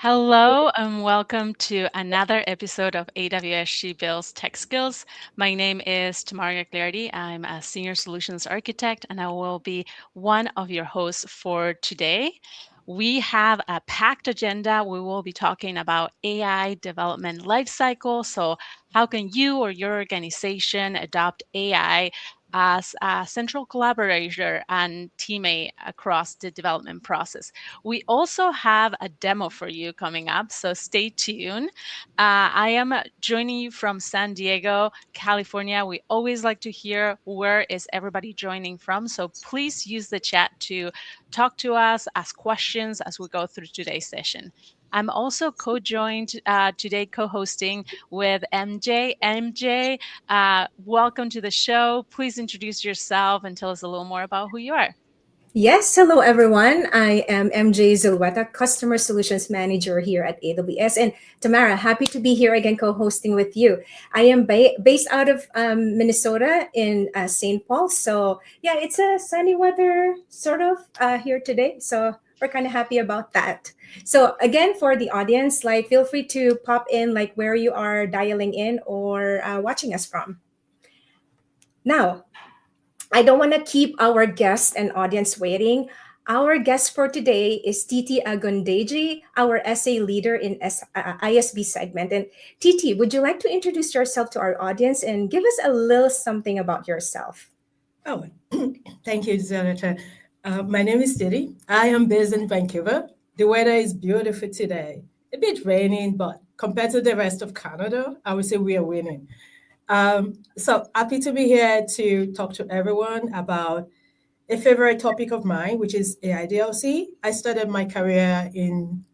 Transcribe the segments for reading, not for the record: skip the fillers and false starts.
Hello and welcome to another episode of AWS She Builds Tech Skills. My name is Tamara Gagliardi. I'm a senior solutions architect and I will be one of your hosts for today. We have a packed agenda. We will be talking about AI development lifecycle. So, how can you or your organization adopt AI as a central collaborator and teammate across the development process? We also have a demo for you coming up, so stay tuned. I am joining you from San Diego, California. We always like to hear where is everybody joining from, so please use the chat to talk to us, ask questions as we go through today's session. I'm also co-joined today, co-hosting with MJ. MJ, welcome to the show. Please introduce yourself and tell us a little more about who you are. Yes, hello everyone. I am MJ Zulueta, Customer Solutions Manager here at AWS. And Tamara, happy to be here again co hosting with you. I am based out of Minnesota in St. Paul. So, yeah, it's a sunny weather sort of here today. So, we're kind of happy about that. So, again, for the audience, like, feel free to pop in, like, where you are dialing in or watching us from. Now, I don't want to keep our guest and audience waiting. Our guest for today is Titi Ogundeji, our SA leader in ISB segment. And Titi, would you like to introduce yourself to our audience and give us a little something about yourself? Oh, thank you, Zulueta. My name is Titi. I am based in Vancouver. The weather is beautiful today. A bit raining, but compared to the rest of Canada, I would say we are winning. So happy to be here to talk to everyone about a favorite topic of mine, which is AIDLC. I started my career in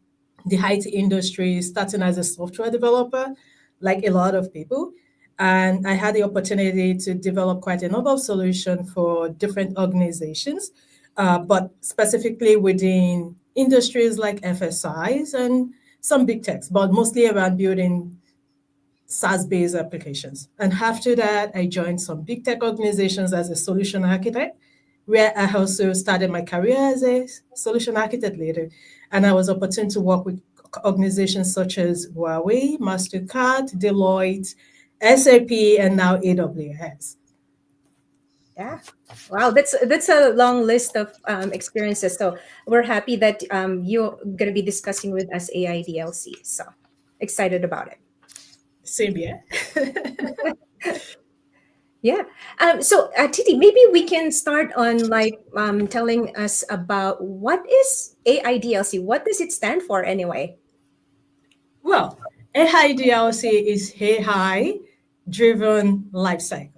the IT industry, starting as a software developer, like a lot of people. And I had the opportunity to develop quite a number of solutions for different organizations, but specifically within industries like FSIs and some big techs, but mostly around building SaaS-based applications. And after that, I joined some big tech organizations as a solution architect, where I also started my career as a solution architect later. And I was opportune to work with organizations such as Huawei, MasterCard, Deloitte, SAP, and now AWS. Yeah. Wow, that's a long list of experiences. So we're happy that you're going to be discussing with us AIDLC. So excited about it. Same here. Yeah. Titi, maybe we can start on like telling us about what is AIDLC. What does it stand for anyway? Well, AIDLC is AI driven lifecycle.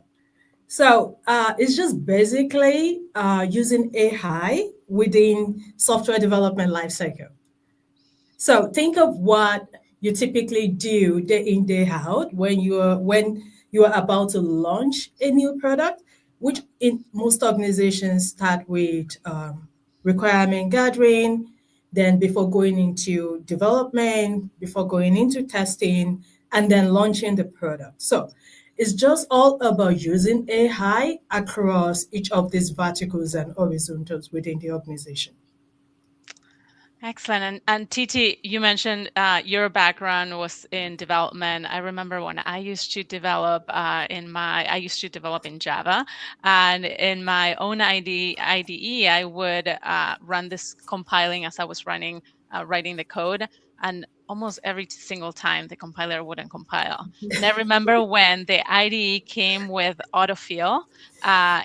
So it's just basically using AI within software development lifecycle. So think of what you typically do day in day out when you are about to launch a new product, which in most organizations start with requirement gathering, then before going into development, before going into testing, and then launching the product. So it's just all about using AI across each of these verticals and horizontals within the organization. Excellent. And Titi, you mentioned your background was in development. I remember when I used to develop I used to develop in Java, and in my own IDE, I would run this compiling as I was writing the code, and almost every single time the compiler wouldn't compile. And I remember when the IDE came with autofill,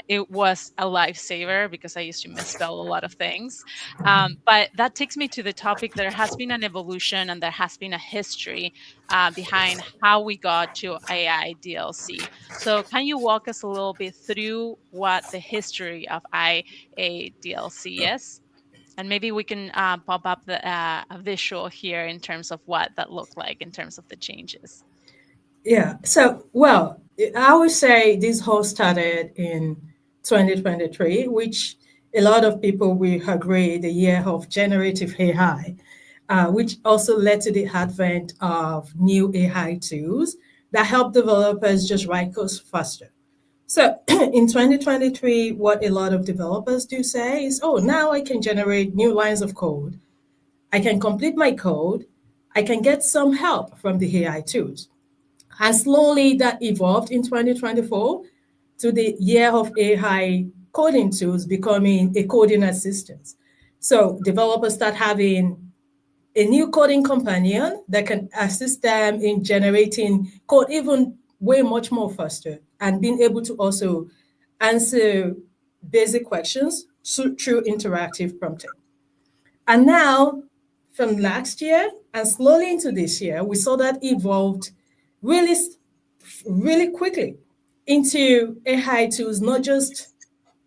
it was a lifesaver because I used to misspell a lot of things. But that takes me to the topic. There has been an evolution and there has been a history behind how we got to AI DLC. So, can you walk us a little bit through what the history of IA DLC is? And maybe we can pop up a visual here in terms of what that looked like in terms of the changes. Yeah. So, well, I would say this whole started in 2023, which a lot of people will agree the year of generative AI, which also led to the advent of new AI tools that help developers just write code faster. So in 2023, what a lot of developers do say is, oh, now I can generate new lines of code. I can complete my code I can get some help from the AI tools. And slowly that evolved in 2024 to the year of AI coding tools becoming a coding assistant. So developers start having a new coding companion that can assist them in generating code even way much more faster and being able to also answer basic questions through interactive prompting. And now, from last year and slowly into this year, we saw that evolved really, really quickly into AI tools, not just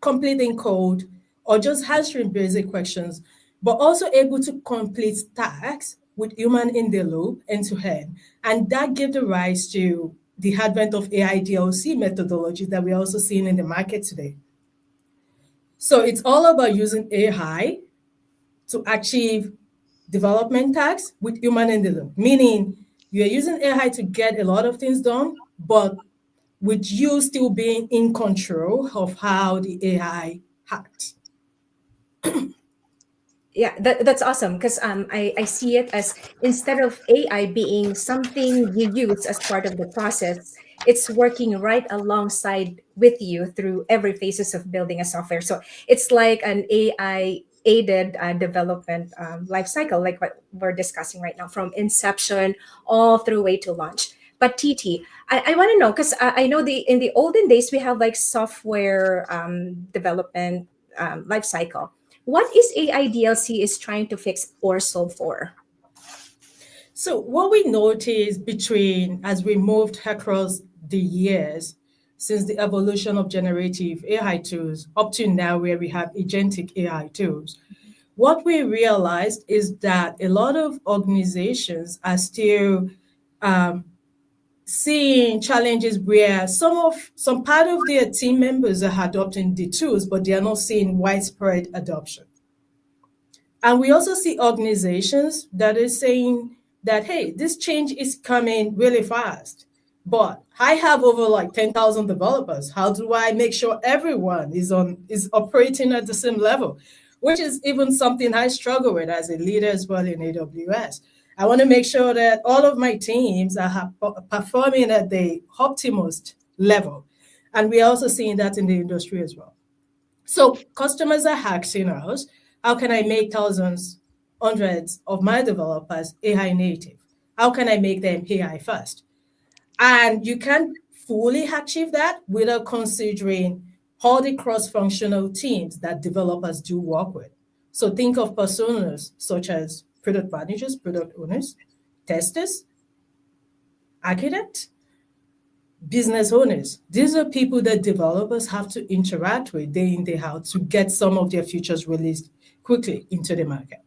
completing code or just answering basic questions, but also able to complete tasks with human in the loop end to end. And that gave the rise to the advent of AI DLC methodologies that we're also seeing in the market today. So it's all about using AI to achieve development tasks with human in the loop, meaning you're using AI to get a lot of things done, but with you still being in control of how the AI acts. Yeah, that's awesome because I see it as instead of AI being something you use as part of the process, it's working right alongside with you through every phases of building a software. So it's like an AI aided development life cycle, like what we're discussing right now, from inception all through way to launch. But TT, I want to know because I know the in the olden days we have like software development life cycle. What is AIDLC is trying to fix or solve for? So what we noticed between as we moved across the years since the evolution of generative AI tools up to now where we have agentic AI tools, what we realized is that a lot of organizations are still seeing challenges where some part of their team members are adopting the tools, but they are not seeing widespread adoption. And we also see organizations that are saying that, hey, this change is coming really fast. But I have over like 10,000 developers. How do I make sure everyone is operating at the same level? Which is even something I struggle with as a leader as well in AWS. I want to make sure that all of my teams are performing at the optimist level. And we're also seeing that in the industry as well. So customers are asking us, how can I make thousands, hundreds of my developers AI native? How can I make them AI first? And you can fully achieve that without considering all the cross-functional teams that developers do work with. So think of personas such as product managers, product owners, testers, architects, business owners. These are people that developers have to interact with day in, day out to get some of their features released quickly into the market.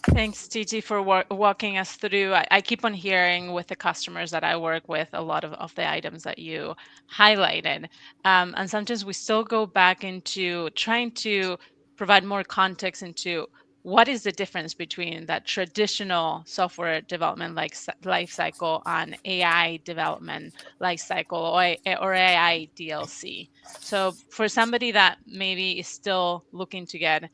Thanks, Titi, for walking us through. I keep on hearing with the customers that I work with a lot of the items that you highlighted. And sometimes we still go back into trying to provide more context into what is the difference between that traditional software development like life cycle and AI development life cycle or AI DLC. So for somebody that maybe is still looking to get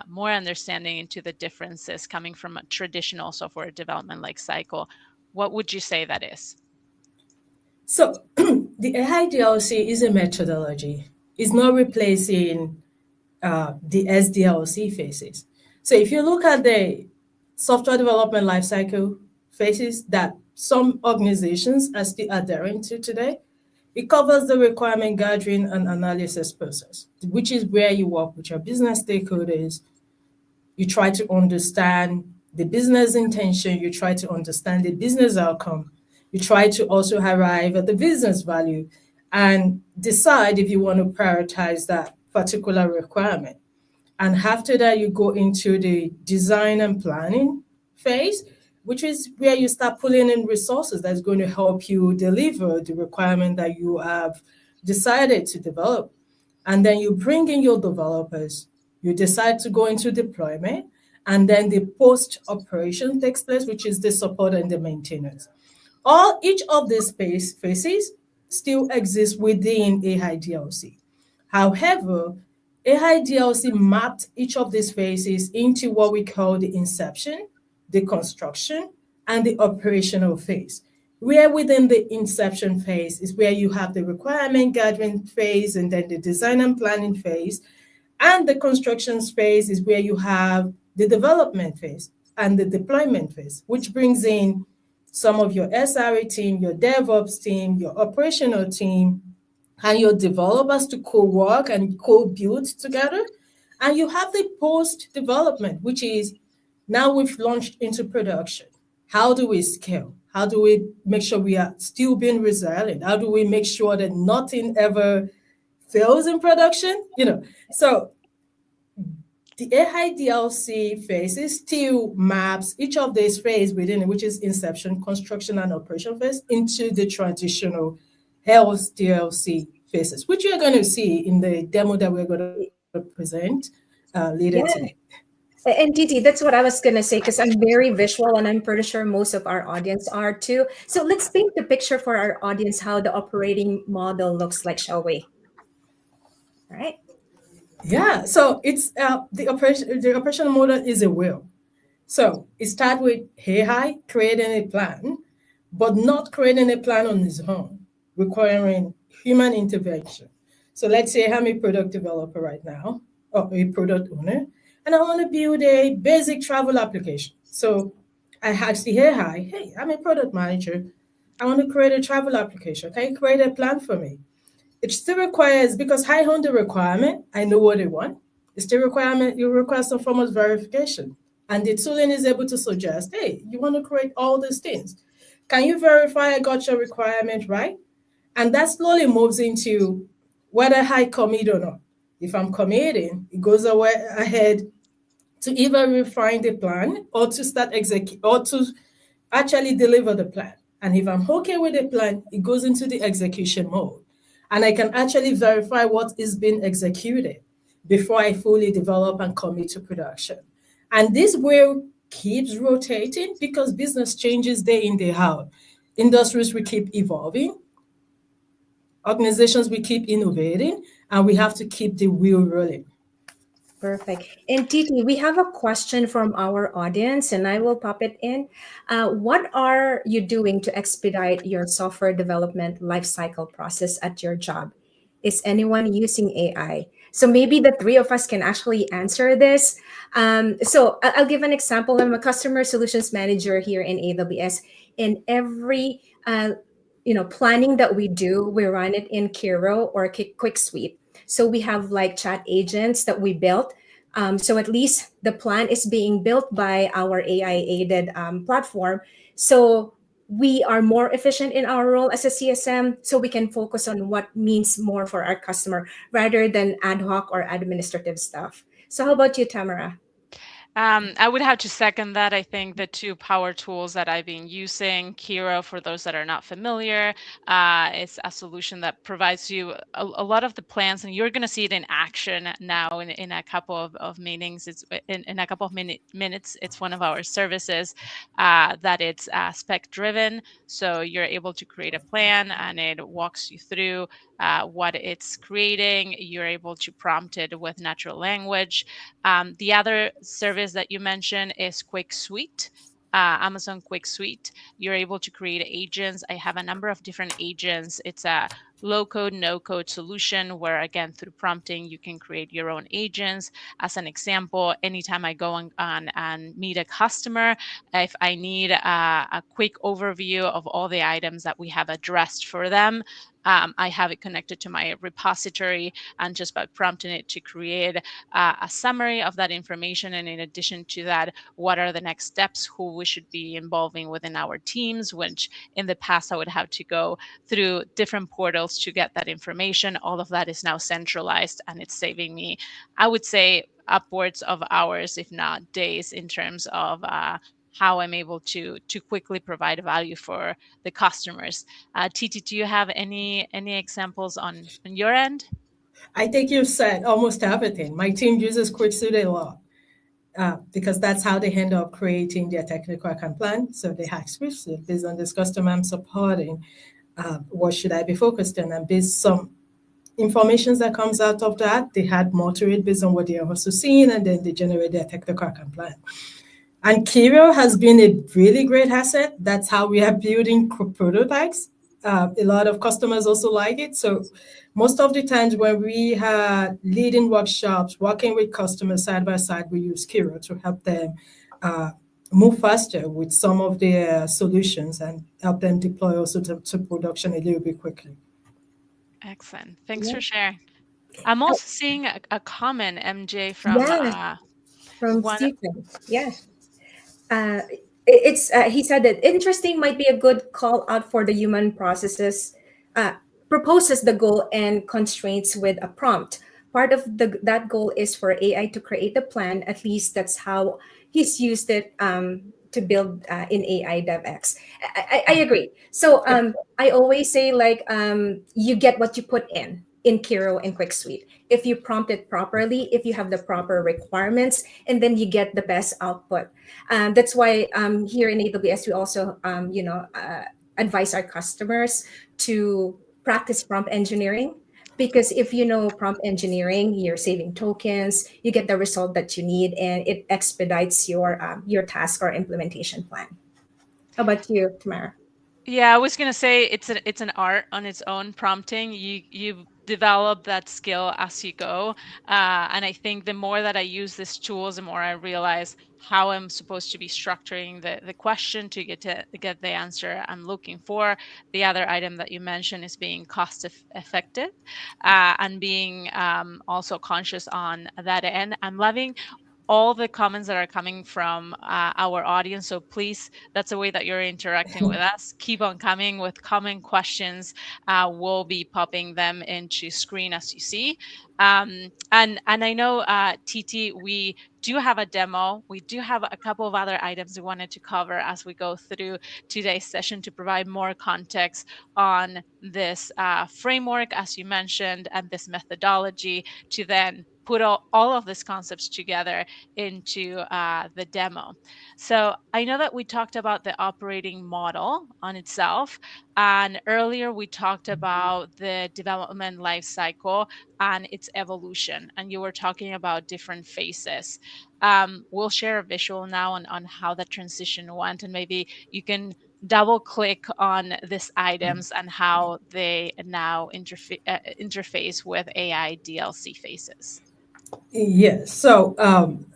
more understanding into the differences coming from a traditional software development like cycle, what would you say that is? So the AI DLC is a methodology. It's not replacing the SDLC phases. So if you look at the software development lifecycle phases that some organizations are still adhering to today, it covers the requirement gathering and analysis process, which is where you work with your business stakeholders. You try to understand the business intention, you try to understand the business outcome, you try to also arrive at the business value and decide if you want to prioritize that particular requirement. And after that, you go into the design and planning phase, which is where you start pulling in resources that's going to help you deliver the requirement that you have decided to develop. And then you bring in your developers, you decide to go into deployment, and then the post operation takes place, which is the support and the maintenance. Each of these phases still exists within AI DLC. However, AI DLC mapped each of these phases into what we call the inception, the construction, and the operational phase. Where within the inception phase is where you have the requirement gathering phase and then the design and planning phase. And the construction phase is where you have the development phase and the deployment phase, which brings in some of your SRE team, your DevOps team, your operational team, and your developers to co-work and co-build together. And you have the post-development, which is now we've launched into production. How do we scale? How do we make sure we are still being resilient? How do we make sure that nothing ever fails in production? So the AI DLC phase still maps each of these phases within it, which is inception, construction, and operation phase, into the traditional SDLC phases, which you're going to see in the demo that we're going to present later Yeah. today. And Titi, that's what I was going to say because I'm very visual and I'm pretty sure most of our audience are too. So let's paint the picture for our audience how the operating model looks like, shall we? All right. Yeah, so it's the operation. The operational model is a wheel. So it starts with AI creating a plan, but not creating a plan on its own, requiring human intervention. So let's say I'm a product developer right now, or a product owner, and I want to build a basic travel application. So I ask the AI, hey, I'm a product manager. I want to create a travel application. Can you create a plan for me? It still requires, because I own the requirement, I know what they want. It still requirement, you require some form of verification. And the tooling is able to suggest, hey, you want to create all these things. Can you verify I got your requirement right? And that slowly moves into whether I commit or not. If I'm committing, it goes ahead to either refine the plan or to start execute or to actually deliver the plan. And if I'm okay with the plan, it goes into the execution mode. And I can actually verify what is being executed before I fully develop and commit to production. And this wheel keeps rotating because business changes day in, day out. Industries will keep evolving, organizations will keep innovating, and we have to keep the wheel rolling. Perfect. And Titi, we have a question from our audience, and I will pop it in. What are you doing to expedite your software development lifecycle process at your job? Is anyone using AI? So maybe the three of us can actually answer this. So I'll give an example. I'm a customer solutions manager here in AWS. In every planning that we do, we run it in Kiro or Quick Suite. So we have like chat agents that we built. So at least the plan is being built by our AI aided platform. So we are more efficient in our role as a CSM, so we can focus on what means more for our customer rather than ad hoc or administrative stuff. So how about you, Tamara? I would have to second that. I think the two power tools that I've been using, Kiro, for those that are not familiar, is a solution that provides you a lot of the plans, and you're going to see it in action now in a couple of meetings. It's in a couple of minutes. It's one of our services that it's spec driven. So you're able to create a plan and it walks you through what it's creating. You're able to prompt it with natural language. The other service that you mentioned is Quick Suite. Amazon Quick Suite. You're able to create agents. I have a number of different agents. It's a low code, no code solution where, again, through prompting, you can create your own agents. As an example, anytime I go on and meet a customer, if I need a quick overview of all the items that we have addressed for them, I have it connected to my repository, and just by prompting it to create a summary of that information, and in addition to that, what are the next steps, who we should be involving within our teams, which in the past I would have to go through different portals to get that information. All of that is now centralized, and it's saving me, I would say, upwards of hours, if not days, in terms of how I'm able to quickly provide value for the customers. Titi, do you have any examples on your end? I think you've said almost everything. My team uses QuickSuite a lot because that's how they end up creating their technical account plan. So they have QuickSuite based on this customer I'm supporting. What should I be focused on? And based some information that comes out of that, they had more to it based on what they are also seeing, and then they generate their technical account plan. And Kiro has been a really great asset. That's how we are building prototypes. A lot of customers also like it. So most of the times when we are leading workshops, working with customers side by side, we use Kiro to help them uh, move faster with some of their solutions and help them deploy also to production a little bit quickly. Excellent. Thanks Yeah. for sharing. I'm also seeing a comment, MJ, from Yeah, from one. Stephen. Yeah. It's he said that interesting might be a good call out for the human processes, uh, proposes the goal and constraints with a prompt. Part of that goal is for AI to create the plan. At least that's how he's used it to build in AI DevX. I agree. So I always say like you get what you put in Kiro and Quick Suite. If you prompt it properly, if you have the proper requirements, and then you get the best output. That's why here in AWS we also advise our customers to practice prompt engineering, because if you know prompt engineering, you're saving tokens, you get the result that you need, and it expedites your task or implementation plan. How about you, Tamara? Yeah, I was gonna say it's an art on its own, prompting. You develop that skill as you go, and I think the more that I use these tools, the more I realize how I'm supposed to be structuring the question to get the answer I'm looking for. The other item that you mentioned is being effective, and being also conscious on that end. I'm loving all the comments that are coming from our audience. So please, that's a way that you're interacting with us. Keep on coming with common questions. We'll be popping them into screen as you see. And I know, Titi, we do have a demo. We do have a couple of other items we wanted to cover as we go through today's session to provide more context on this framework, as you mentioned, and this methodology to then put all of these concepts together into the demo. So I know that we talked about the operating model on itself, and earlier we talked about the development life cycle and its evolution, and you were talking about different phases. We'll share a visual now on how that transition went, and maybe you can double click on these items and how they now interface with AI DLC phases. Yes. So,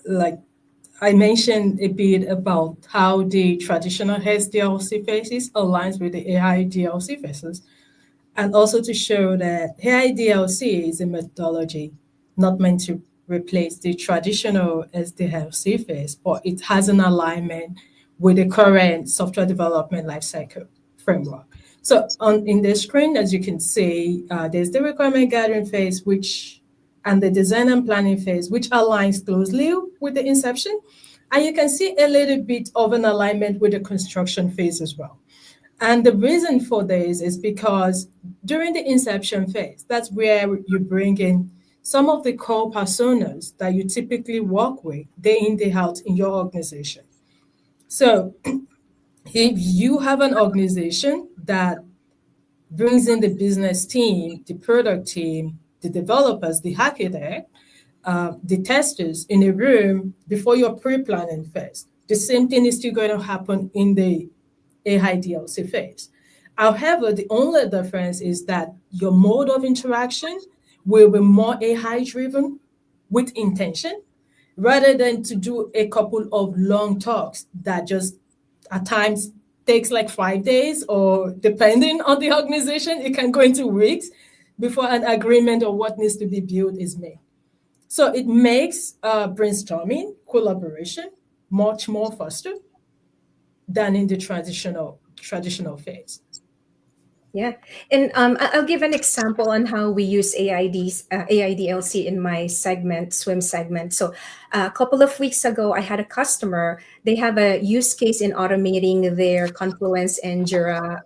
like I mentioned a bit about how the traditional SDLC phases aligns with the AI DLC phases, and also to show that AI DLC is a methodology not meant to replace the traditional SDLC phase, but it has an alignment with the current software development lifecycle framework. So on in the screen, as you can see, there's the requirement gathering phase, which and the design and planning phase, which aligns closely with the inception. And you can see a little bit of an alignment with the construction phase as well. And the reason for this is because during the inception phase, that's where you bring in some of the core personas that you typically work with day in, day out in your organization. So if you have an organization that brings in the business team, the product team, the developers, the architect, the testers in a room before your pre-planning phase. The same thing is still going to happen in the AI DLC phase. However, the only difference is that your mode of interaction will be more AI driven with intention rather than to do a couple of long talks that just at times takes like 5 days, or depending on the organization, it can go into weeks before an agreement on what needs to be built is made. So it makes brainstorming, collaboration much more faster than in the traditional phase. Yeah, and I'll give an example on how we use AIDLC in my segment, swim segment. So a couple of weeks ago, I had a customer. They have a use case in automating their Confluence and Jira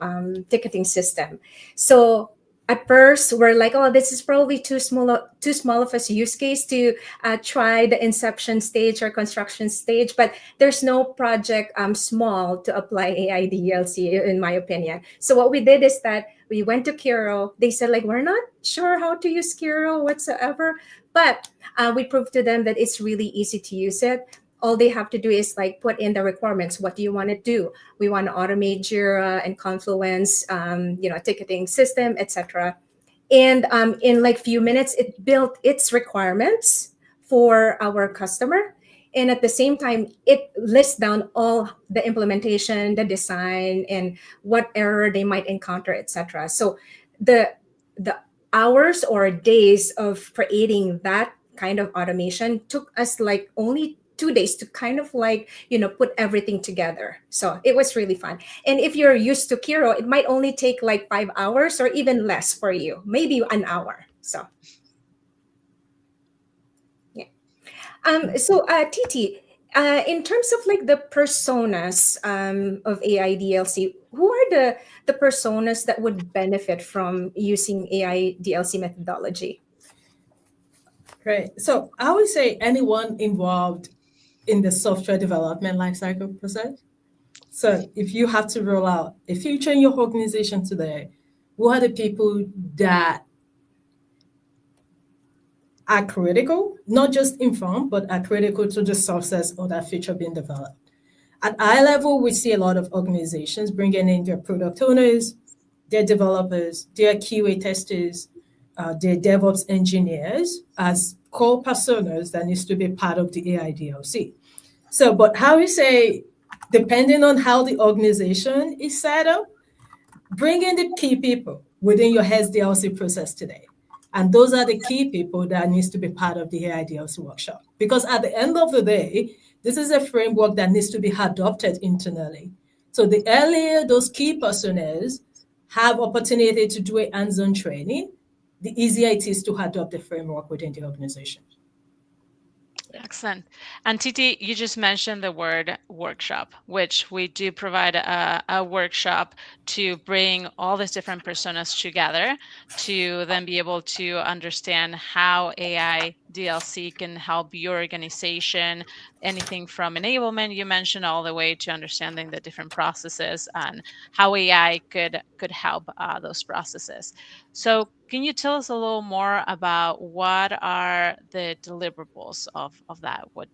ticketing system. So at first, we're like, "Oh, this is probably too small of a use case to try the inception stage or construction stage." But there's no project small to apply AIDLC, in my opinion. So what we did is that we went to Kiro. They said like, we're not sure how to use Kiro whatsoever, but we proved to them that it's really easy to use it. all they have to do is like put in the requirements. What do you want to do? We want to automate Jira and Confluence, ticketing system, etc. And in like few minutes, it built its requirements for our customer. And at the same time, it lists down all the implementation, the design, and what error they might encounter, etc. So the hours or days of creating that kind of automation took us like only 2 days to kind of like put everything together. So it was really fun. And if you're used to Kiro, it might only take like 5 hours or even less for you, maybe an hour. So yeah. Titi, in terms of like the personas of AI DLC, who are the personas that would benefit from using AI DLC methodology? Right. So I would say anyone involved in the software development lifecycle process. So if you have to roll out a feature in your organization today, who are the people that are critical, not just informed, but are critical to the success of that feature being developed? At eye level, we see a lot of organizations bringing in their product owners, their developers, their QA testers, their DevOps engineers as core personas that needs to be part of the AI DLC. So, but how we say, depending on how the organization is set up, bring in the key people within your SDLC process today. And those are the key people that needs to be part of the AI DLC workshop. Because at the end of the day, this is a framework that needs to be adopted internally. So the earlier those key personas have opportunity to do a hands-on training, the easier it is to adopt the framework within the organization. Excellent. And Titi, you just mentioned the word workshop, which we do provide a workshop to bring all these different personas together to then be able to understand how AI DLC can help your organization, anything from enablement you mentioned all the way to understanding the different processes and how AI could help those processes. So can you tell us a little more about what are the deliverables of that? What?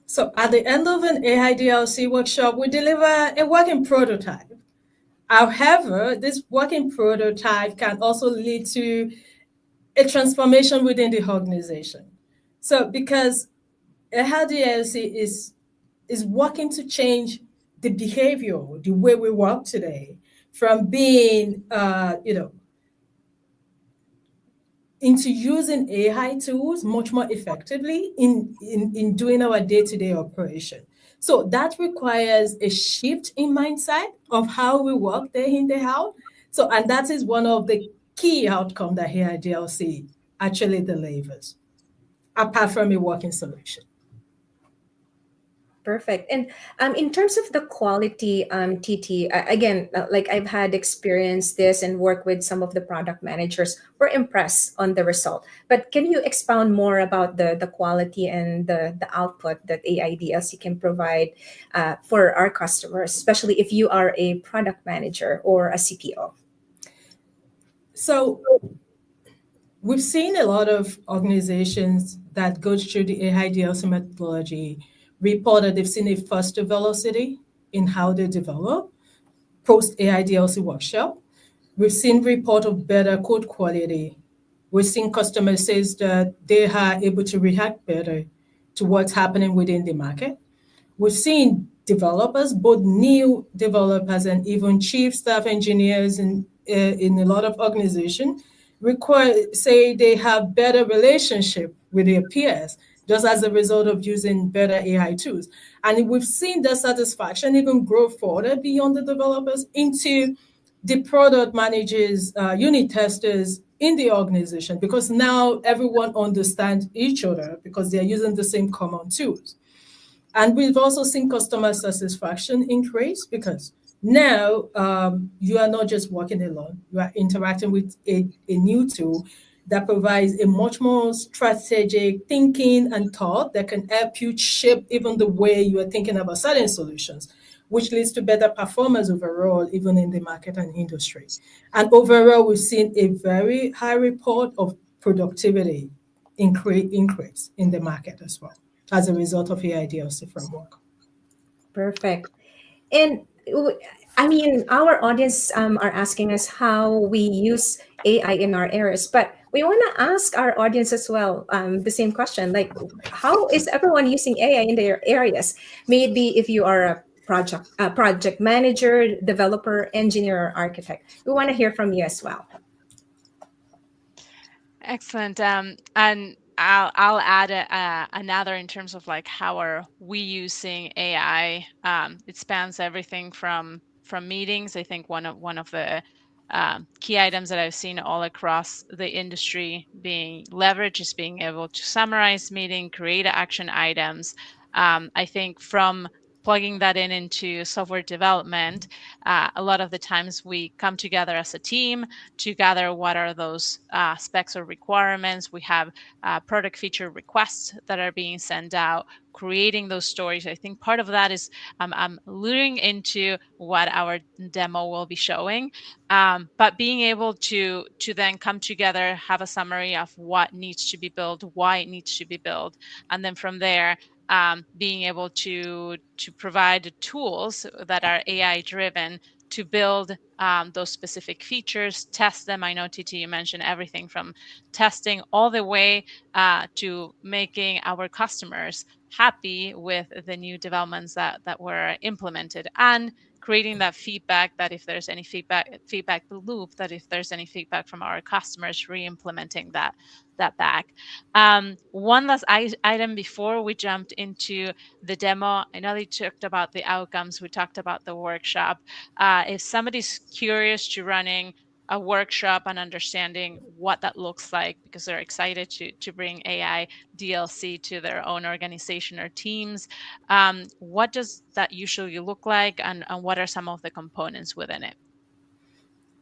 So at the end of an AI DLC workshop, we deliver a working prototype. However, this working prototype can also lead to a transformation within the organization. So because AI DLC is working to change the behavior, the way we work today, from being, into using AI tools much more effectively in doing our day-to-day operation. So that requires a shift in mindset of how we work day in, day out. So, and that is one of the key outcomes that AI DLC actually delivers, apart from a working solution. Perfect. And in terms of the quality, TT, again, like I've had experience this and work with some of the product managers. We're impressed on the result. But can you expound more about the quality and the output that AIDLC can provide for our customers, especially if you are a product manager or a CPO? So we've seen a lot of organizations that go through the AIDLC methodology report that they've seen a faster velocity in how they develop post AIDLC workshop. We've seen report of better code quality. We've seen customers says that they are able to react better to what's happening within the market. We've seen developers, both new developers and even chief staff engineers in a lot of organizations, say they have better relationship with their peers just as a result of using better AI tools. And we've seen the satisfaction even grow further beyond the developers into the product managers, unit testers in the organization, because now everyone understands each other because they're using the same common tools. And we've also seen customer satisfaction increase because now you are not just working alone. You are interacting with a new tool that provides a much more strategic thinking and thought that can help you shape even the way you are thinking about certain solutions, which leads to better performance overall, even in the market and industry. And overall, we've seen a very high report of productivity increase in the market as well. as a result of AI DLC framework. Perfect. And I mean, our audience are asking us how we use AI in our areas, but we want to ask our audience as well the same question. Like, how is everyone using AI in their areas? Maybe if you are a project manager, developer, engineer, or architect, we want to hear from you as well. Excellent. And I'll add another in terms of like how are we using AI. It spans everything from meetings. I think one of the key items that I've seen all across the industry being leveraged is being able to summarize meeting, create action items. I think from plugging that into software development, a lot of the times we come together as a team to gather what are those specs or requirements. We have product feature requests that are being sent out, creating those stories. I think part of that is I'm alluding into what our demo will be showing, but being able to then come together, have a summary of what needs to be built, why it needs to be built, and then from there being able to provide tools that are AI driven to build those specific features, test them. I know, Titi, you mentioned everything from testing all the way to making our customers happy with the new developments that were implemented, and creating that feedback, that if there's any feedback loop, that if there's any feedback from our customers, re-implementing that back. One last item before we jumped into the demo. I know they talked about the outcomes. We talked about the workshop. If somebody's curious to running a workshop and understanding what that looks like, because they're excited to bring AI DLC to their own organization or teams, what does that usually look like, and what are some of the components within it?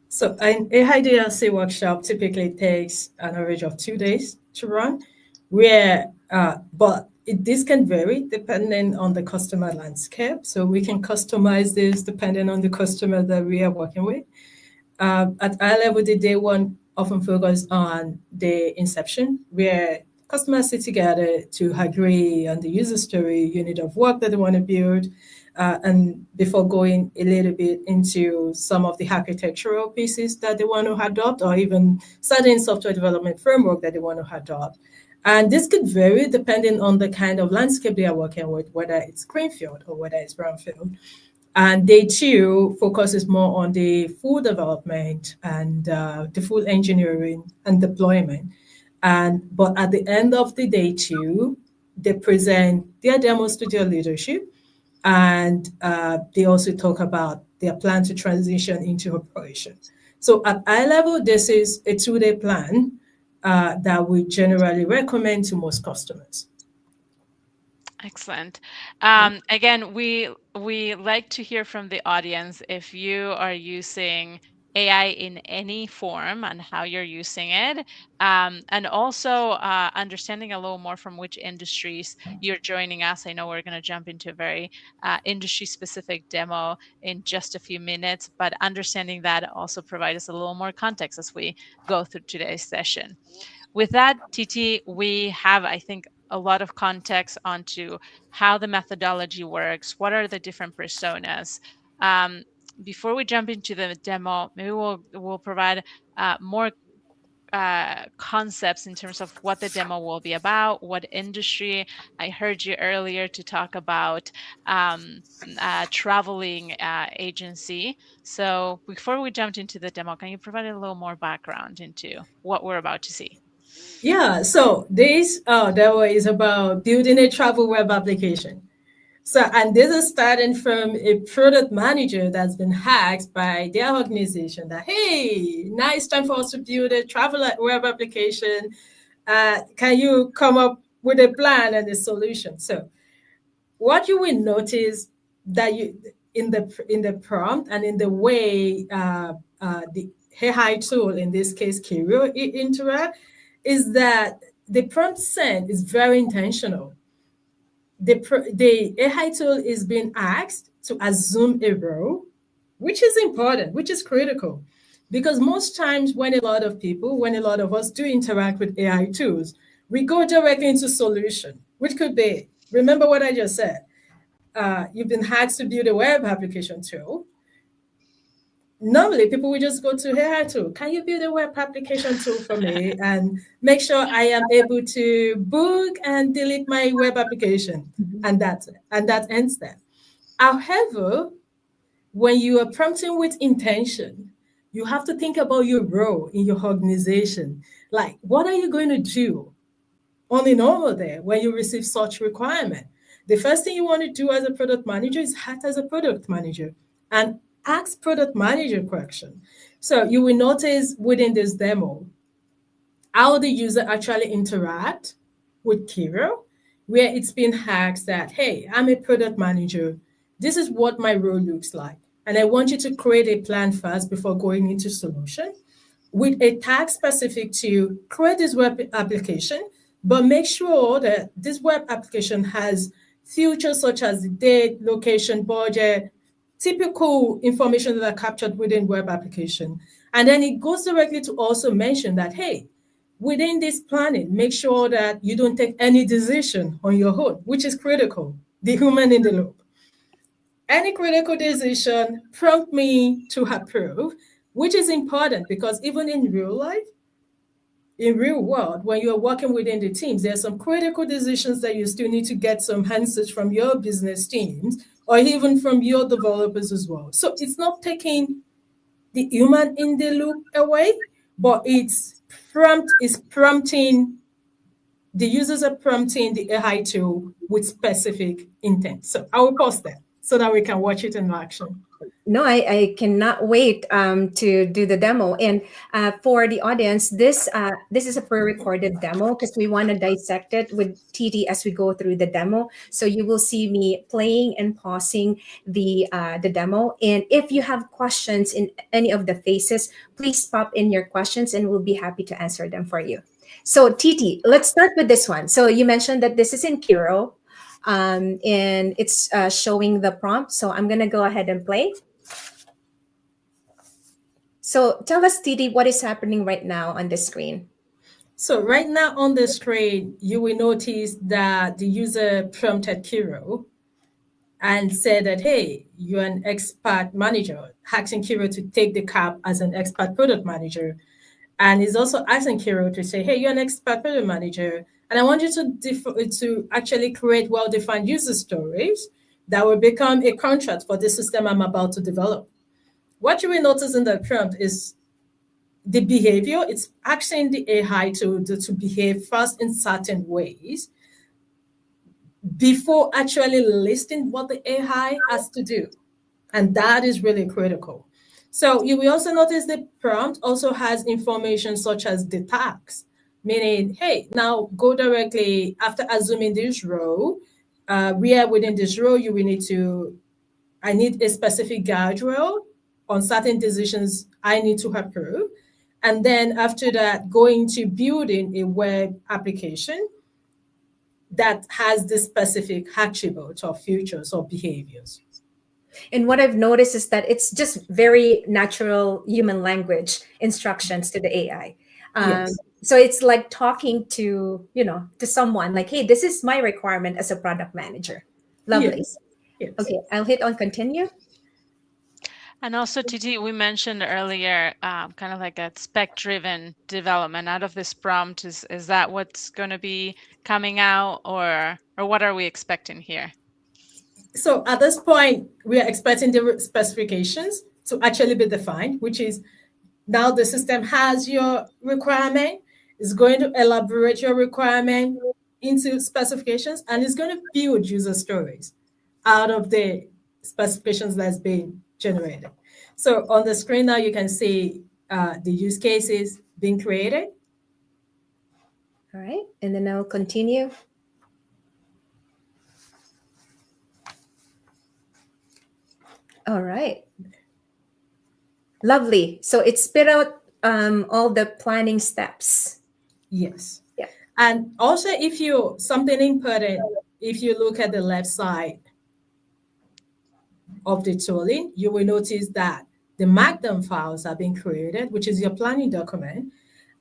So an AI DLC workshop typically takes an average of 2 days to run, this can vary depending on the customer landscape. So we can customize this depending on the customer that we are working with. At our level, the day one often focus on the inception, where customers sit together to agree on the user story, unit of work that they want to build, and before going a little bit into some of the architectural pieces that they want to adopt, or even certain software development framework that they want to adopt. And this could vary depending on the kind of landscape they are working with, whether it's greenfield or whether it's brownfield. And day two focuses more on the full development and the full engineering and deployment. But at the end of the day two, they present their demos to their leadership, and they also talk about their plan to transition into operation. So at eye level, this is a 2-day plan that we generally recommend to most customers. Excellent. Again, we like to hear from the audience if you are using AI in any form and how you're using it, and also understanding a little more from which industries you're joining us. I know we're going to jump into a very industry-specific demo in just a few minutes, but understanding that also provides us a little more context as we go through today's session. With that, Titi, we have, I think, a lot of context onto how the methodology works, what are the different personas. Before we jump into the demo, maybe we'll provide more concepts in terms of what the demo will be about, what industry. I heard you earlier to talk about traveling agency. So before we jumped into the demo, can you provide a little more background into what we're about to see? Yeah, so this demo is about building a travel web application. So, and this is starting from a product manager that's been hacked by their organization that, hey, now it's time for us to build a travel web application. Can you come up with a plan and a solution? So what you will notice that you in the prompt and in the way the AI tool, in this case, Curio, interact, is that the prompt sent is very intentional. The AI tool is being asked to assume a role, which is important, which is critical. Because most times when a lot of us do interact with AI tools, we go directly into solution, which could be Remember what I just said. You've been asked to build a web application tool. Normally, people will just go to AI tool. Can you build a web application tool for me and make sure I am able to book and delete my web application? Mhm. And that ends there. However, when you are prompting with intention, you have to think about your role in your organization. Like, what are you going to do on a normal day when you receive such requirement? The first thing you want to do as a product manager is act as a product manager and ask product manager question. So you will notice within this demo how the user actually interact with Kiro, where it's been asked that, hey, I'm a product manager. This is what my role looks like. And I want you to create a plan first before going into solution with a tag specific to create this web application, but make sure that this web application has features such as the date, location, budget, typical information that are captured within web application. And then it goes directly to also mention that, hey, within this planning, make sure that you don't take any decision on your own, which is critical, the human in the loop. Any critical decision prompt me to approve, which is important because even in real life, in real world, when you're working within the teams, there are some critical decisions that you still need to get some answers from your business teams or even from your developers as well. So it's not taking the human in the loop away, but is prompting the users are prompting the AI tool with specific intent. So I will pause there so that we can watch it in action. No, I cannot wait to do the demo. And for the audience, this is a pre-recorded demo because we want to dissect it with TT as we go through the demo. So you will see me playing and pausing the demo. And if you have questions in any of the phases, please pop in your questions and we'll be happy to answer them for you. So TT, let's start with this one. So you mentioned that this is in Kiro. And it's showing the prompt. So I'm going to go ahead and play. So tell us, Titi, what is happening right now on the screen? So right now on the screen, you will notice that the user prompted Kiro and said that, hey, you're an expert manager, asking Kiro to take the cap as an expert product manager. And he's also asking Kiro to say, hey, you're an expert product manager, and I want you to actually create well-defined user stories that will become a contract for the system I'm about to develop. What you will notice in the prompt is the behavior. It's asking the AI to behave first in certain ways before actually listing what the AI has to do. And that is really critical. So you will also notice the prompt also has information such as the tags, meaning, hey, now go directly after assuming this row, where within this row you will I need a specific guardrail on certain decisions I need to approve. And then after that, going to building a web application that has the specific attributes or features or behaviors. And what I've noticed is that it's just very natural human language instructions to the AI. Yes. So it's like talking to someone like, hey, this is my requirement as a product manager. Lovely. Yes. Yes. Okay, I'll hit on continue. And also, Titi, we mentioned earlier, kind of like a spec-driven development out of this prompt. Is that what's going to be coming out, or what are we expecting here? So at this point, we are expecting the specifications to actually be defined, which is now the system has your requirement, is going to elaborate your requirement into specifications, and it's going to build user stories out of the specifications that's being generated. So on the screen now, you can see the use cases being created. All right, and then I'll continue. All right. Lovely. So it spit out all the planning steps. Yes. Yeah. And also, something important, if you look at the left side of the tooling, you will notice that the Markdown files are being created, which is your planning document.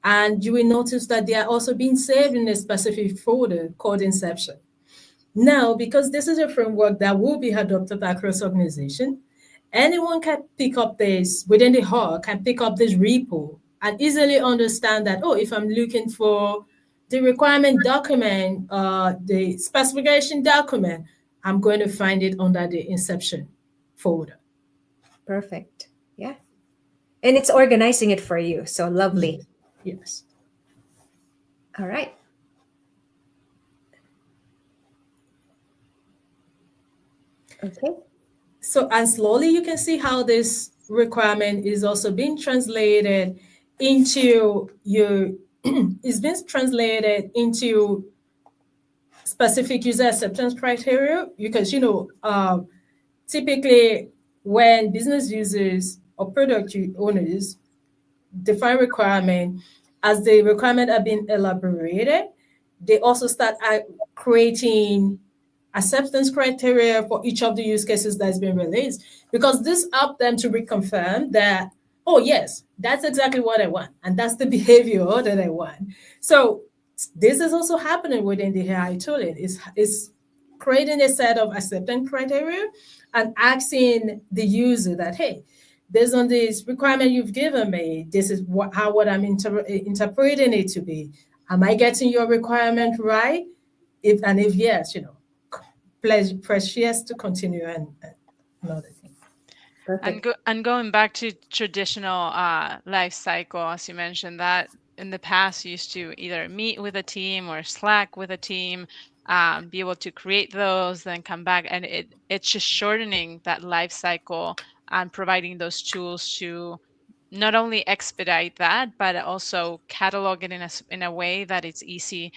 And you will notice that they are also being saved in a specific folder called Inception. Now, because this is a framework that will be adopted across organization, anyone can pick up this within the hub, can pick up this repo and easily understand that, oh, if I'm looking for the requirement document, the specification document, I'm going to find it under the inception folder. Perfect. Yeah. And it's organizing it for you. So lovely. Yes. All right. Okay. So, and slowly you can see how this requirement is also being translated into your, is being translated into specific user acceptance criteria. Because, typically when business users or product owners define requirement, as the requirement are being elaborated, they also start creating acceptance criteria for each of the use cases that's been released, because this helps them to reconfirm that, oh yes, that's exactly what I want and that's the behavior that I want. So this is also happening within the AI tooling. Is creating a set of acceptance criteria and asking the user that, hey, based on this requirement you've given me, this is what I'm interpreting it to be. Am I getting your requirement right? If yes, press yes to continue and another thing. Perfect. And going back to traditional life cycle, as you mentioned, that in the past you used to either meet with a team or Slack with a team, be able to create those, then come back, and it's just shortening that life cycle and providing those tools to not only expedite that, but also catalog it in a way that it's easy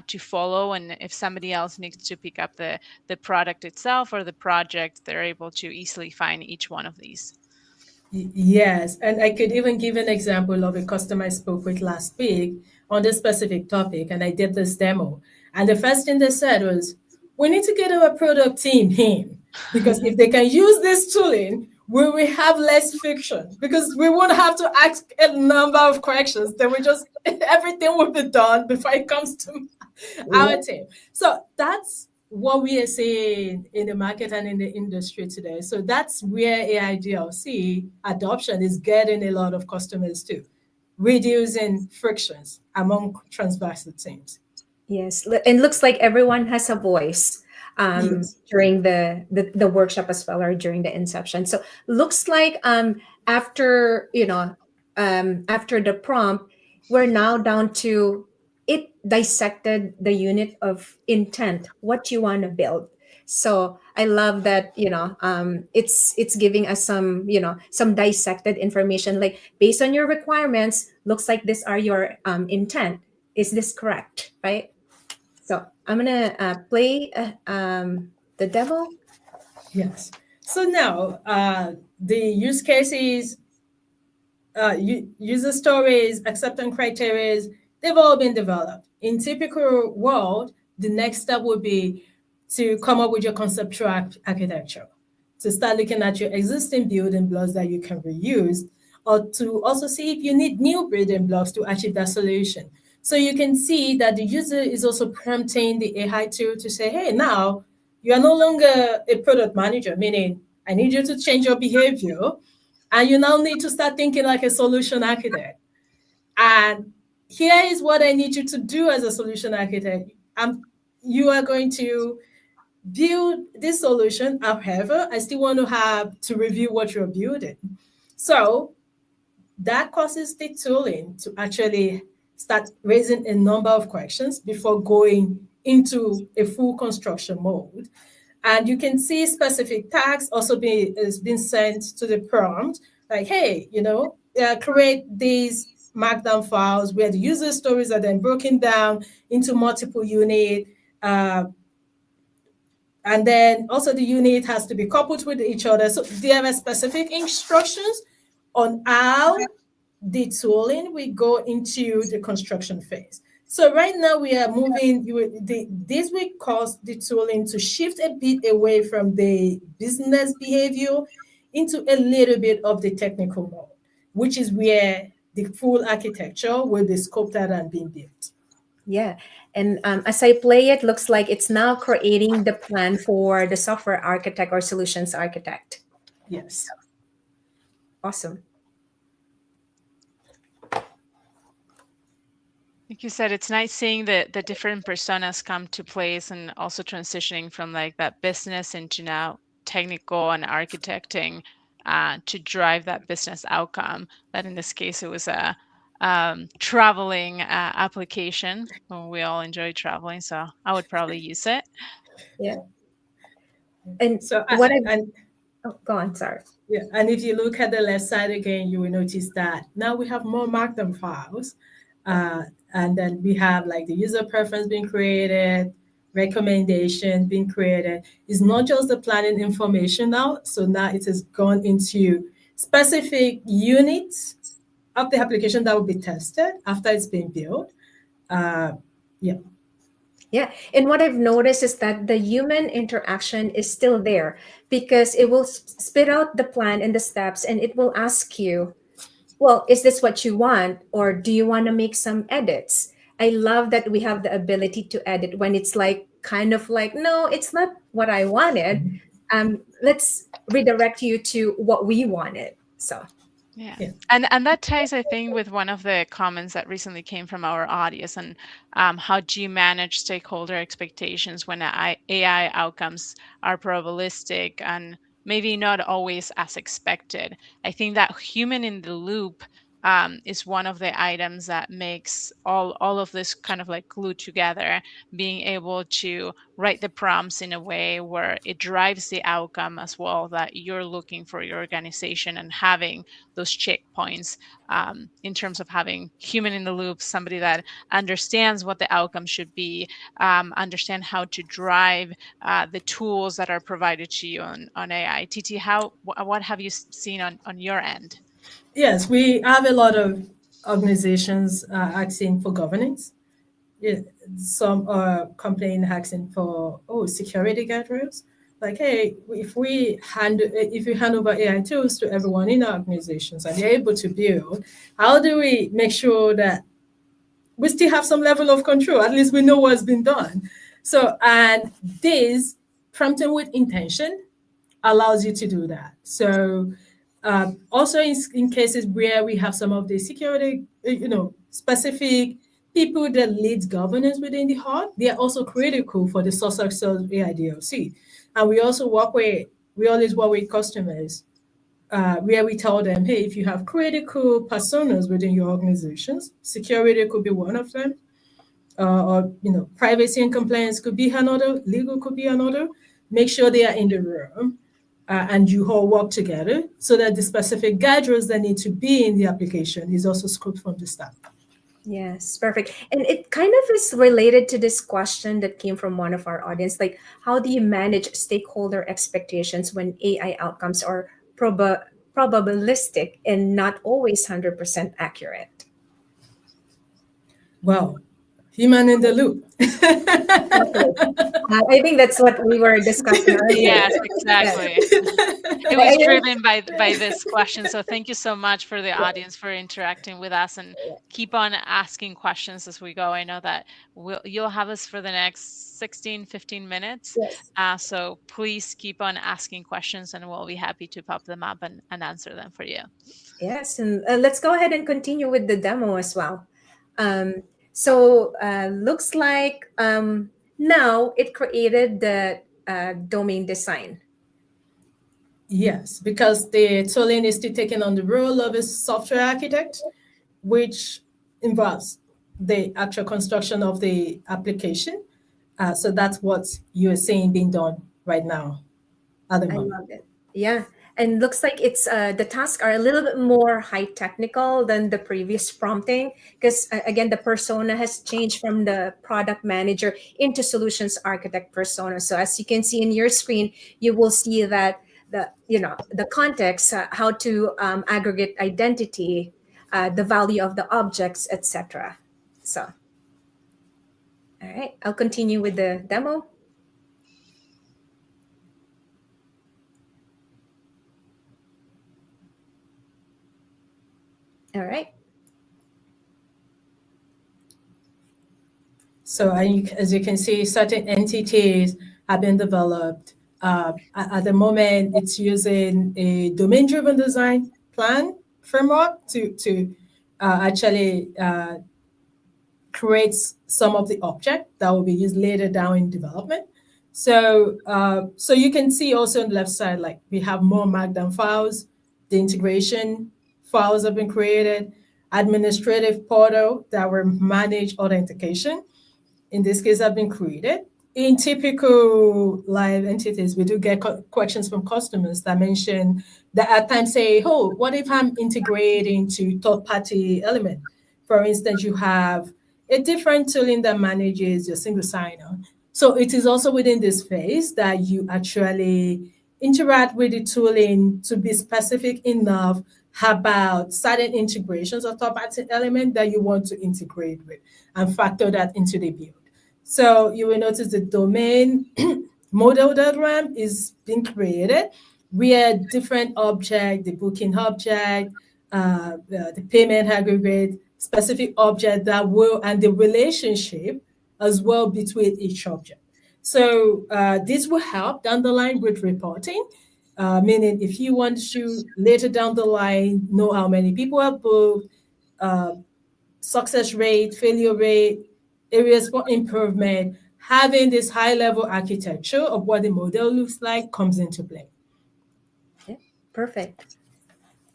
to follow. And if somebody else needs to pick up the product itself or the project, they're able to easily find each one of these. Yes, and I could even give an example of a customer I spoke with last week on this specific topic, and I did this demo. And the first thing they said was, we need to get our product team in, because if they can use this tooling, we will have less friction, because we won't have to ask a number of questions. Then we just, everything will be done before it comes to our team. So that's what we are seeing in the market and in the industry today. So that's where AI DLC adoption is getting a lot of customers too, reducing frictions among transversal teams. Yes, and looks like everyone has a voice Yes. during the workshop as well, or during the inception. So looks like after after the prompt, we're now down to it dissected the unit of intent, what you want to build. So I love that it's giving us some dissected information, like based on your requirements, looks like these are your intent. Is this correct, right? So I'm gonna play the demo. Yes. So now the use cases, user stories, acceptance criteria, they've all been developed. In typical world, the next step would be to come up with your conceptual architecture, to start looking at your existing building blocks that you can reuse, or to also see if you need new building blocks to achieve that solution. So you can see that the user is also prompting the AI tool to say, hey, now you are no longer a product manager, meaning I need you to change your behavior, and you now need to start thinking like a solution architect. And here is what I need you to do as a solution architect. You are going to build this solution. However, I still want to have to review what you're building. So that causes the tooling to actually start raising a number of questions before going into a full construction mode. And you can see specific tags also is being sent to the prompt, like, hey, create these markdown files where the user stories are then broken down into multiple units. And then also the unit has to be coupled with each other. So there are specific instructions on how the tooling will go into the construction phase. So right now we are moving, this will cause the tooling to shift a bit away from the business behavior into a little bit of the technical mode, which is where the full architecture will be scoped out and being built. Yeah. And as I play it, looks like it's now creating the plan for the software architect or solutions architect. Yes. Awesome. Like you said, it's nice seeing the different personas come to place and also transitioning from like that business into now technical and architecting to drive that business outcome. That in this case, it was a traveling application. Well, we all enjoy traveling, so I would probably use it. Yeah. And So, what I and oh, go on, sorry. yeah, and if you look at the left side again, you will notice that now we have more Markdown files. Uh, and then we have like the user preference being created, recommendation being created. It's not just the planning information now. So now it has gone into specific units of the application that will be tested after it's been built. Uh, yeah. Yeah. And what I've noticed is that the human interaction is still there because it will spit out the plan and the steps and it will ask you, well, is this what you want? Or do you want to make some edits? I love that we have the ability to edit when it's like kind of like, no, it's not what I wanted. Let's redirect you to what we wanted. So, Yeah. Yeah. And that ties, I think, with one of the comments that recently came from our audience and how do you manage stakeholder expectations when AI outcomes are probabilistic and maybe not always as expected. I think that human in the loop is one of the items that makes all of this kind of like glued together, being able to write the prompts in a way where it drives the outcome as well that you're looking for your organization and having those checkpoints in terms of having human in the loop, somebody that understands what the outcome should be, understand how to drive the tools that are provided to you on AI. Titi, what have you seen on your end? Yes, we have a lot of organizations asking for governance. Yeah, some are complaining asking for security guardrails. Like, hey, if we hand over AI tools to everyone in our organizations and they're able to build, how do we make sure that we still have some level of control? At least we know what's been done. So, and this prompting with intention allows you to do that. So also in cases where we have some of the security, specific people that lead governance within the hub, they are also critical for the success of AIDLC. And we always work with customers where we tell them, hey, if you have critical personas within your organizations, security could be one of them, or privacy and compliance could be another, legal could be another. Make sure they are in the room and you all work together so that the specific guidelines that need to be in the application is also scoped from the start. yes, perfect. And it kind of is related to this question that came from one of our audience, like how do you manage stakeholder expectations when AI outcomes are probabilistic and not always 100% accurate? Well, human in the loop. Exactly. I think that's what we were discussing earlier. Yes, Yeah. exactly. It was driven by this question. So thank you so much for the audience for interacting with us and keep on asking questions as we go. I know that you'll have us for the next 16, 15 minutes. Yes. So please keep on asking questions and we'll be happy to pop them up and answer them for you. Yes, and let's go ahead and continue with the demo as well. So looks like now it created the domain design. Yes, because the tooling is still taking on the role of a software architect, which involves the actual construction of the application. So that's what you're seeing being done right now at the I moment. love it. Yeah. And looks like it's the tasks are a little bit more high technical than the previous prompting because again the persona has changed from the product manager into solutions architect persona. So as you can see in your screen, you will see that the context, how to aggregate identity, the value of the objects, etc. So all right, I'll continue with the demo. All right. So as you can see, certain entities have been developed. At the moment, it's using a domain-driven design plan framework to actually creates some of the object that will be used later down in development. So you can see also on the left side, like we have more Markdown files, the integration files have been created, administrative portal that will manage authentication in this case have been created. In typical live entities, we do get questions from customers that mention that at times say, oh, what if I'm integrating to third-party element? For instance, you have a different tooling that manages your single sign-on. So it is also within this phase that you actually interact with the tooling to be specific enough about certain integrations of third-party element that you want to integrate with and factor that into the build. So you will notice the domain model diagram is being created where different object, the booking object, the payment aggregate, specific object that will, and the relationship as well between each object. So this will help down the line with reporting, meaning if you want to later down the line know how many people have booked, uh, success rate, failure rate, areas for improvement, having this high level architecture of what the model looks like comes into play. Yeah, perfect.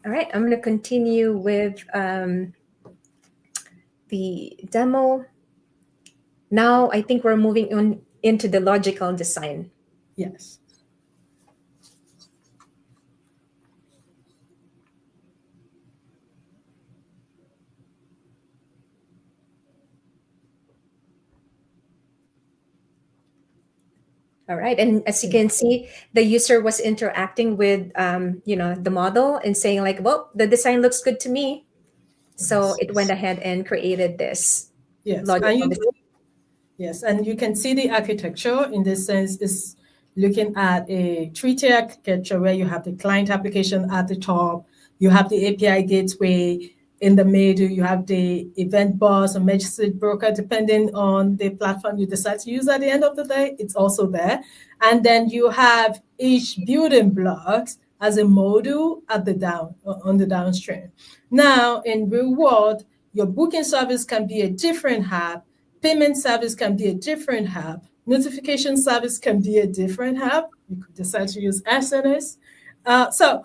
All right, I'm going to continue with the demo. Now I think we're moving on into the logical design. Yes. All right, and as you can see, the user was interacting with, the model and saying like, "Well, the design looks good to me," so Yes. it went ahead and created this Yes. logical design. Yes, and you can see the architecture in this sense is looking at a three-tier architecture where you have the client application at the top, you have the API gateway in the middle, you have the event bus or message broker, depending on the platform you decide to use at the end of the day, it's also there. And then you have each building blocks as a module at the on the downstream. Now, in real world, your booking service can be a different app. Payment service can be a different hub. Notification service can be a different hub. You could decide to use SNS. So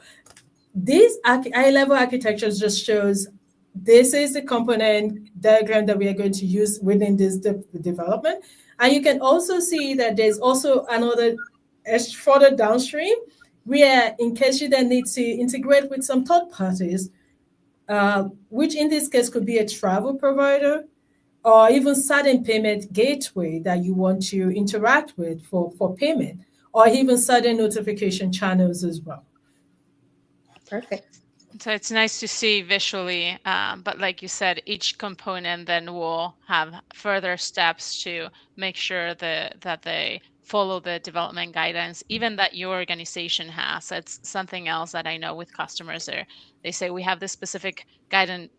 this high-level architecture just shows this is the component diagram that we are going to use within this development. And you can also see that there's also another further downstream where in case you then need to integrate with some third parties, which in this case could be a travel provider, or even certain payment gateway that you want to interact with for payment, or even certain notification channels as well. Perfect. So it's nice to see visually, but like you said, each component then will have further steps to make sure that they follow the development guidance, even that your organization has. It's something else that I know with customers. They say we have this specific guidance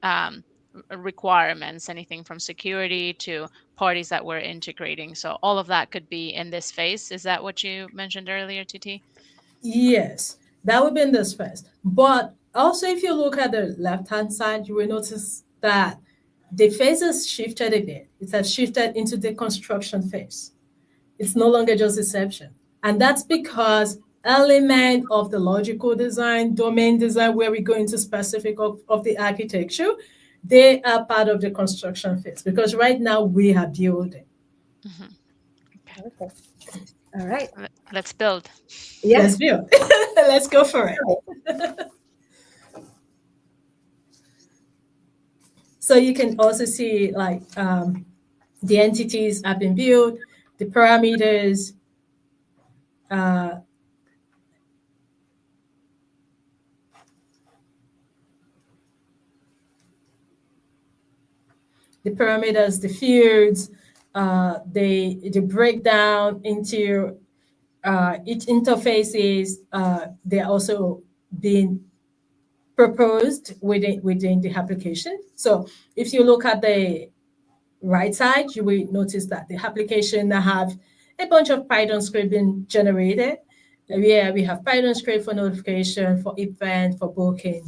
requirements, anything from security to parties that we're integrating. So all of that could be in this phase. Is that what you mentioned earlier, TT? Yes, that would be in this phase. But also, if you look at the left-hand side, you will notice that the phase has shifted a bit. It has shifted into the construction phase. It's no longer just deception. And that's because element of the logical design, domain design, where we go into specific of the architecture, they are part of the construction phase because right now we are building. Mm-hmm. Okay. Perfect. All right. Let's build. Yeah. Let's build. Let's go for it. So you can also see like the entities have been built, the parameters, the fields, the breakdown into each interfaces. They're also being proposed within the application. So if you look at the right side, you will notice that the application now have a bunch of Python script being generated. Yeah, we have Python script for notification, for event, for booking.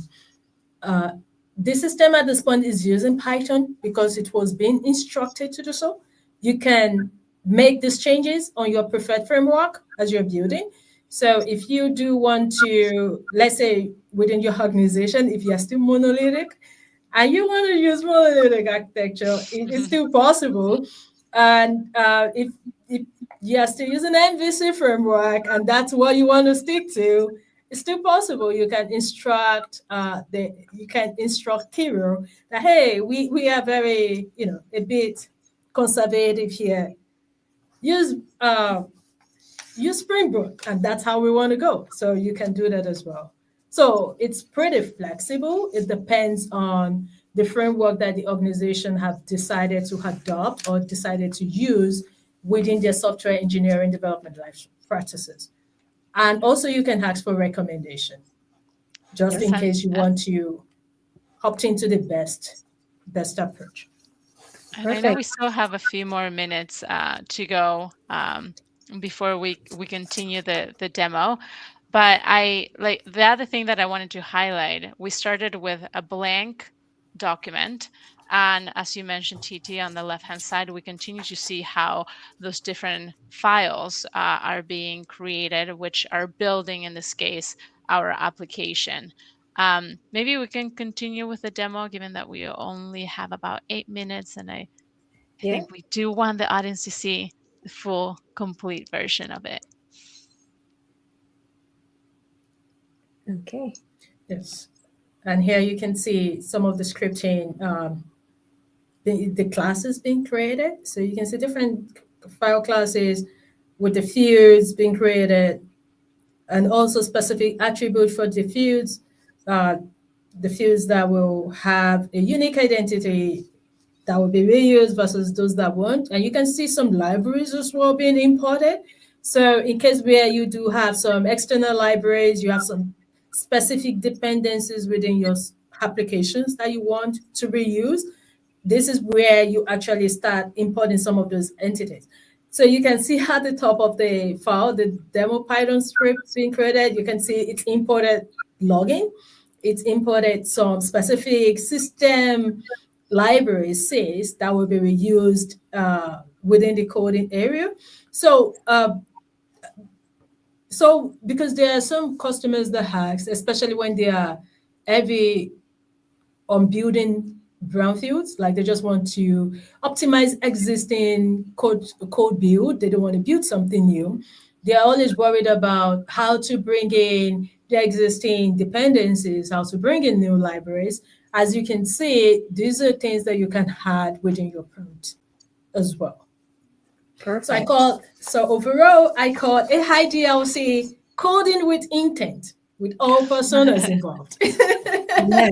Uh, the system at this point is using Python because it was being instructed to do so. You can make these changes on your preferred framework as you're building. So if you do want to, let's say within your organization, if you're still monolithic and you want to use monolithic architecture, it is still possible. And if you are still using MVC framework and that's what you want to stick to, it's still possible. You can instruct you can instruct Kiro that hey, we are very, a bit conservative here. Use use Spring Boot, and that's how we want to go. So you can do that as well. So it's pretty flexible. It depends on the framework that the organization have decided to adopt or decided to use within their software engineering development life practices. And also you can ask for recommendation just Yes, in case you want to opt into the best approach. and I know we Perfect. still have a few more minutes to go before we continue the demo. But I like the other thing that I wanted to highlight. We started with a blank document. And as you mentioned, TT, on the left-hand side, we continue to see how those different files are being created, which are building, in this case, our application. Maybe we can continue with the demo, given that we only have about 8 minutes, and I Yeah. think we do want the audience to see the full, complete version of it. Okay. Yes. And here you can see some of the scripting, the classes being created. So you can see different file classes with the fields being created and also specific attribute for uh, the fields that will have a unique identity that will be reused versus those that won't. And you can see some libraries as well being imported. So in case where you do have some external libraries, you have some specific dependencies within your applications that you want to reuse, this is where you actually start importing some of those entities. So you can see at the top of the file, the demo Python script being created, you can see it's imported login, it's imported some specific system libraries says that will be reused within the coding area. So because there are some customers that ask, especially when they are heavy on building brownfields, like they just want to optimize existing code build. They don't want to build something new. They are always worried about how to bring in the existing dependencies, how to bring in new libraries. As you can see, these are things that you can add within your prompt as well. Perfect. So overall, I call a high DLC coding with intent with all personas involved. Yes.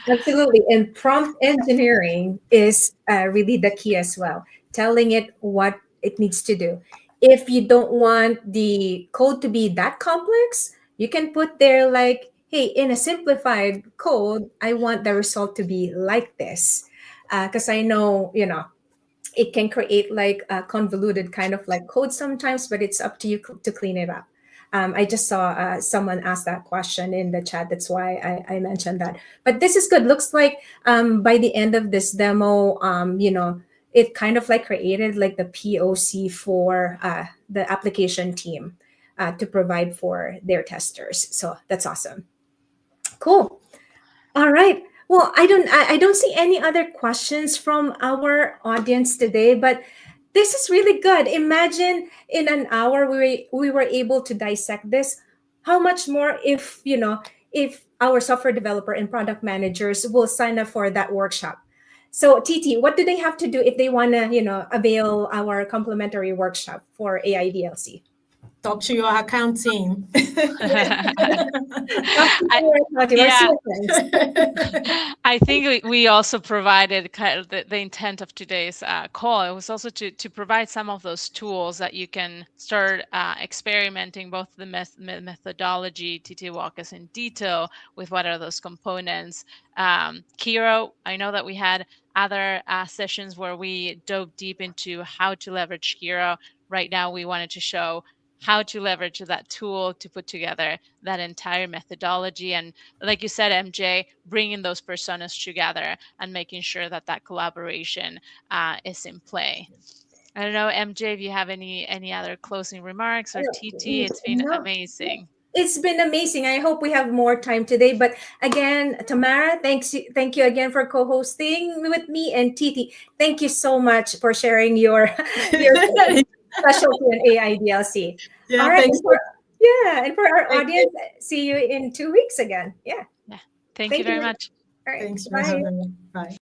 Absolutely. And prompt engineering is really the key as well, telling it what it needs to do. If you don't want the code to be that complex, you can put there, like, hey, in a simplified code, I want the result to be like this. Because I know, it can create like a convoluted kind of like code sometimes, but it's up to you to clean it up. I just saw someone ask that question in the chat. That's why I mentioned that. But this is good. Looks like by the end of this demo, it kind of like created like the POC for the application team to provide for their testers. So that's awesome. Cool. All right. Well, I don't see any other questions from our audience today, but this is really good. Imagine in an hour we were able to dissect this. How much more if our software developer and product managers will sign up for that workshop. So Titi, what do they have to do if they want to, avail our complimentary workshop for AIDLC? Talk to your account team. I, yeah, I think we also provided kind of the intent of today's call. It was also to provide some of those tools that you can start experimenting both the methodology. TT walk us in detail with what are those components. Kiro, I know that we had other sessions where we dove deep into how to leverage Hero. Right now, we wanted to show how to leverage that tool to put together that entire methodology. And like you said, MJ, bringing those personas together and making sure that that collaboration is in play. I don't know, MJ, if you have any other closing remarks, or TT. It's been No, amazing. it's been amazing. I hope we have more time today. But again, Tamara, thank you again for co-hosting with me, and Titi, thank you so much for sharing your specialty in AIDLC. All Yeah, right, thanks. and and for our Thank you. audience, see you in 2 weeks again. Yeah, Yeah. Thank you thank you. very much. All right, Thanks for bye. having me. Bye.